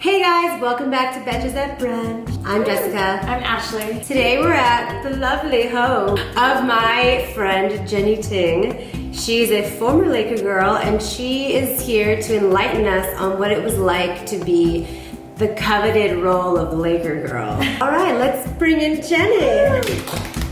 Hey guys, welcome back to Betches at Brunch. I'm Jessica. I'm Ashley. Today we're at the lovely home of my friend Jenny Ting. She's a former Laker girl and she is here to enlighten us on what it was like to be the coveted role of Laker girl. All right, let's bring in Jenny.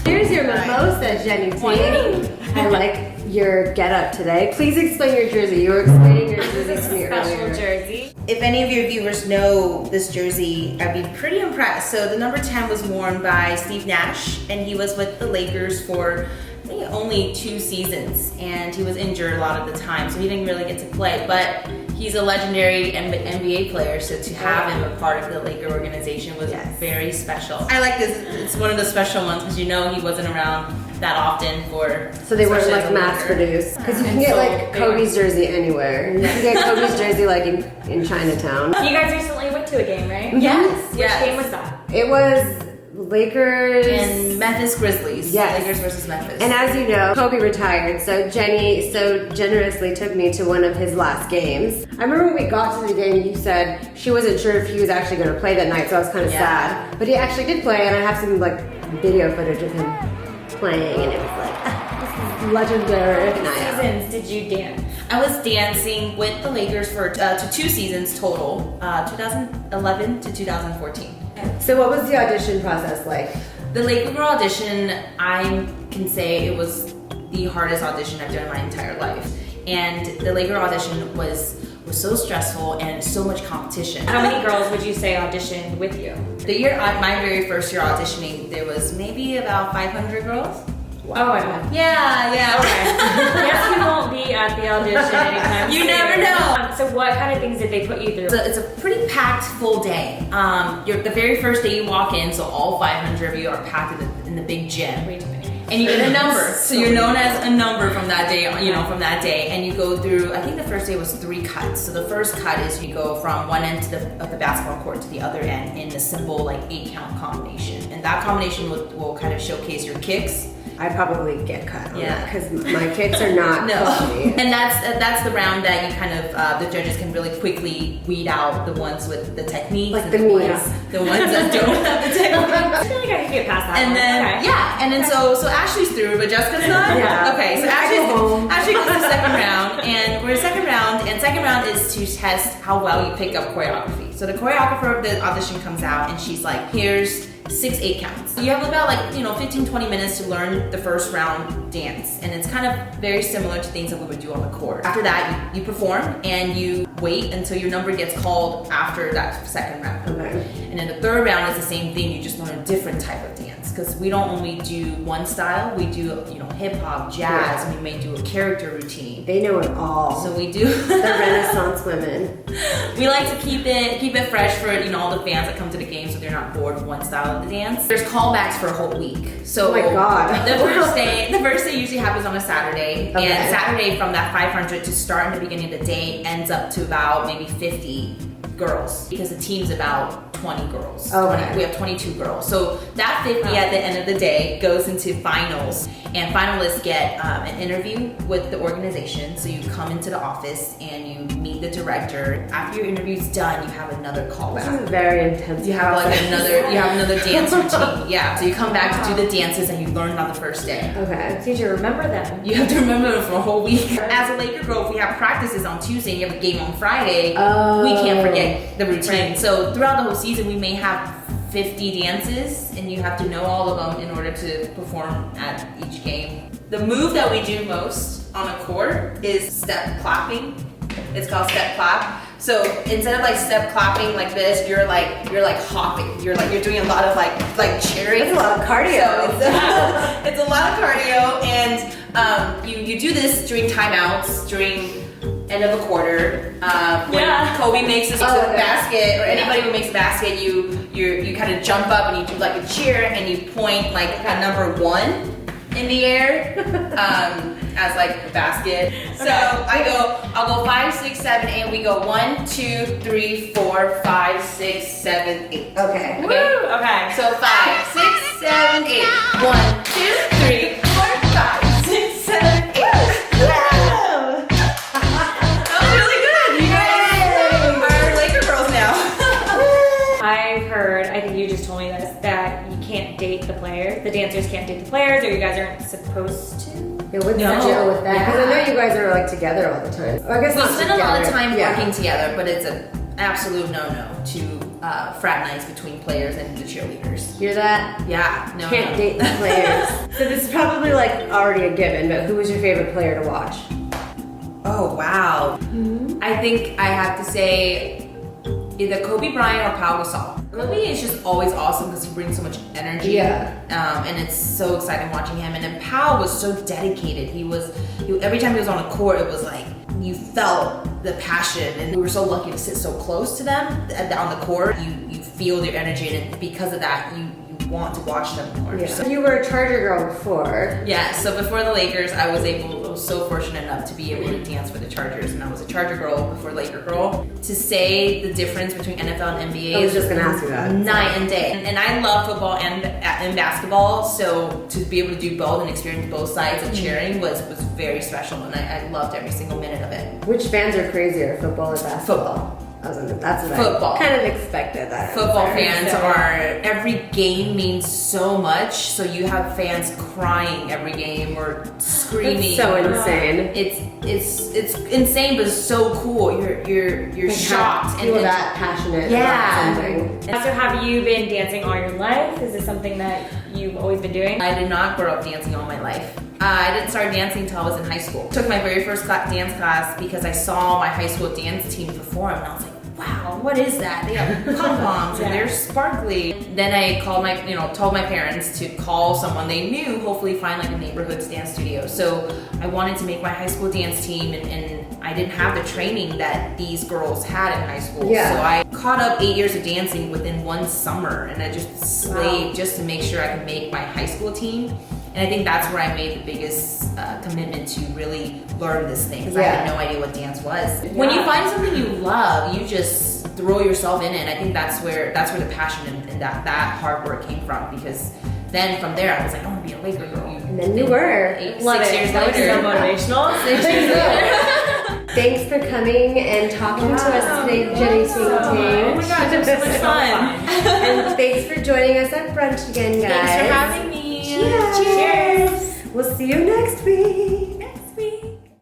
Here's your mimosa, Jenny Ting. I like your getup today. Please explain your jersey. You were explaining your jersey to me earlier. Special jersey. If any of your viewers know this jersey, I'd be pretty impressed. So the number 10 was worn by Steve Nash, and he was with the Lakers for I think only 2 seasons, and he was injured a lot of the time, so he didn't really get to play. But he's a legendary NBA player, so to have him a part of the Laker organization was very special. I like this. It's one of the special ones because you know he wasn't around that often for. So they weren't like mass produced. Because you can get like Kobe's jersey anywhere. You can get Kobe's jersey like in Chinatown. You guys recently went to a game, right? Yes. Which game was that? It was Lakers and Memphis Grizzlies. Yes. Lakers versus Memphis. And as you know, Kobe retired, so Jenny so generously took me to one of his last games. I remember when we got to the game, you said she wasn't sure if he was actually going to play that night, so I was kind of sad. But he actually did play, and I have some like video footage of him playing, and it was like, this is legendary. Seasons did you dance? I was dancing with the Lakers for 2 seasons total, 2011 to 2014. So what was the audition process like? The Laker Girl audition, I can say it was the hardest audition I've done in my entire life. And the Laker audition was so stressful and so much competition. How many girls would you say auditioned with you? The year, my very first year auditioning, there was maybe about 500 girls. Wow. Oh, I know. Yeah. Okay. Guess we won't be at the audition anytime You soon. never know. So what kind of things did they put you through? It's a pretty packed full day. The very first day you walk in, so all 500 of you are packed in the big gym. Way too many. And you get a number, so you're known as a number from that day, from that day. And you go through, I think the first day was 3 cuts. So the first cut is you go from one end of the basketball court to the other end in a simple like 8-count combination. And that combination will kind of showcase your kicks. I probably get cut on that because my kicks are not funny. And that's the round that you kind of the judges can really quickly weed out the ones with the techniques, like and the ones that don't have the technique. I feel like I can get past that. And then so Ashley's through, but Jessica's not. Yeah. Okay, so Ashley goes to the second round, and we're second round, and second round is to test how well you pick up choreography. So the choreographer of the audition comes out, and she's like, here's 6 8-counts. You have about 15-20 minutes to learn the first round dance, and it's kind of very similar to things that we would do on the court. After that, you perform and you wait until your number gets called after that second round. Okay. And then the third round is the same thing. You just learn a different type of dance because we don't only do one style. We do hip hop, jazz. And we may do a character routine. They know it all. So we do the Renaissance women. We like to keep it fresh for all the fans that come to the game, so they're not bored with one style of the dance. There's callbacks for a whole week. So oh my God. The first day usually happens on a Saturday, and Saturday from that 500 to start in the beginning of the day ends up to about maybe 50 girls because the team's about 20 girls. Okay. We have 22 girls. So that 50 at the end of the day goes into finals, and finalists get an interview with the organization. So you come into the office and you meet the director. After your interview's done, you have another callback. This is very intense. You have another dance routine. Yeah. So you come back to do the dances and you learn on the first day. Okay. So you remember them. You have to remember them for a whole week. As a Laker girl, if we have practices on Tuesday and you have a game on Friday, we can't forget the routine. Right. So throughout the whole season, we may have 50 dances, and you have to know all of them in order to perform at each game. The move that we do most on a court is step clapping. It's called step clap. So instead of step clapping like this, you're like hopping. You're doing a lot of like cheering. That's a lot of cardio. So it's a lot of cardio, and you do this during timeouts, during end of a quarter. When Kobe makes this basket, or anybody who makes a basket, you kind of jump up and you do like a cheer, and you point like a number 1 in the air as like the basket. So I'll go 5, 6, 7, 8. We go 1, 2, 3, 4, 5, 6, 7, 8. Okay. Woo! Okay. So 5, 6, 7, 8. 1, 2, 3, 4, 5, 6, 7, 8. That was really good. You guys are Laker girls now. I think you just told me this, that you can't date the players. The dancers can't date the players, or you guys aren't supposed to. Yeah, what's the deal with that? Because I know you guys are like together all the time. Or I guess We not spend a lot of together. time working together, but it's an absolute no-no to fraternize between players and the cheerleaders. Hear that? Yeah, no. Can't date the players. So this is probably like already a given, but who was your favorite player to watch? Oh, wow. I think I have to say either Kobe Bryant or Pau Gasol. Kobe is just always awesome because he brings so much energy. Yeah. And it's so exciting watching him. And then Pau was so dedicated. Every time he was on the court, it was like you felt the passion. And we were so lucky to sit so close to them on the court. You feel their energy, and because of that, you want to watch them more. Yeah. So, You were a Charger girl before. yeah, so before the Lakers, I was so fortunate enough to be able to dance for the Chargers, and I was a Charger girl before Laker girl. To say the difference between NFL and NBA I was is just gonna ask you that. night and day. And I love football and basketball, so to be able to do both and experience both sides of cheering was very special, and I loved every single minute of it. Which fans are crazier, football or basketball? That's what Football. I kind of expected that. Football answer. fans are, every game means so much, so you have fans crying every game or screaming. That's so insane. It's insane, but it's so cool. You're shocked Feel and that passionate Yeah. about something. So have you been dancing all your life? Is this something that you've always been doing? I did not grow up dancing all my life. I didn't start dancing until I was in high school. Took my very first dance class because I saw my high school dance team perform, and I was like, wow, what is that? They have pom-poms and they're sparkly. Then I called told my parents to call someone they knew, hopefully find like a neighborhood dance studio. So I wanted to make my high school dance team, and I didn't have the training that these girls had in high school. Yeah. So I caught up 8 years of dancing within one summer, and I just slaved just to make sure I could make my high school team. And I think that's where I made the biggest commitment to really learn this thing, because I had no idea what dance was. When you find something you love, you just throw yourself in it. And I think that's where the passion and that hard work came from, because then from there I was like, I want to be a Laker girl. And then you were. 6 Love it. years That was later. so motivational. 6 years later. Thanks for coming and talking to us today, Jenny Ting Ting. Oh my gosh, it was so much fun. And thanks for joining us at brunch again, guys. Thanks for having me. Cheers. We'll see you next week.